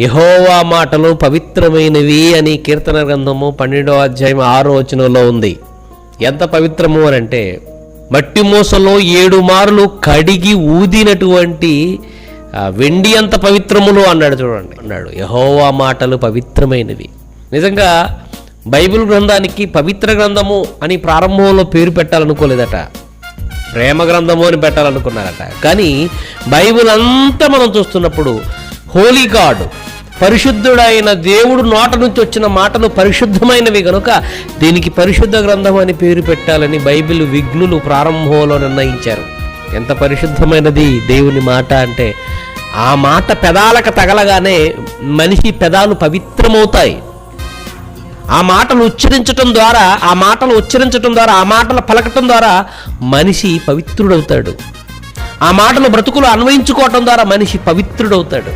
యెహోవా మాటలు పవిత్రమైనవి అని కీర్తన గ్రంథము 12వ అధ్యాయం 6వ వచనంలో ఉంది. ఎంత పవిత్రము అని అంటే మట్టి మూసలో 7 మార్లు కడిగి ఊదినటువంటి వెండి అంత పవిత్రములు అన్నాడు. చూడండి, అన్నాడు యెహోవా మాటలు పవిత్రమైనవి. నిజంగా బైబిల్ గ్రంథానికి పవిత్ర గ్రంథము అని ప్రారంభంలో పేరు పెట్టాలనుకోలేదట, ప్రేమ గ్రంథము అని పెట్టాలనుకున్నారట. కానీ బైబిల్ అంతా మనం చూస్తున్నప్పుడు హోలీ గాడ్, పరిశుద్ధుడైన దేవుడు నోట నుంచి వచ్చిన మాటలు పరిశుద్ధమైనవి కనుక దీనికి పరిశుద్ధ గ్రంథం అని పేరు పెట్టాలని బైబిల్ విజ్ఞులు ప్రారంభంలో నిర్ణయించారు. ఎంత పరిశుద్ధమైనది దేవుని మాట అంటే ఆ మాట పెదాలకు తగలగానే మనిషి పెదాలు పవిత్రమవుతాయి. ఆ మాటలు ఉచ్చరించటం ద్వారా ఆ మాటలు పలకటం ద్వారా మనిషి పవిత్రుడవుతాడు. ఆ మాటలు బ్రతుకులు అన్వయించుకోవటం ద్వారా మనిషి పవిత్రుడవుతాడు.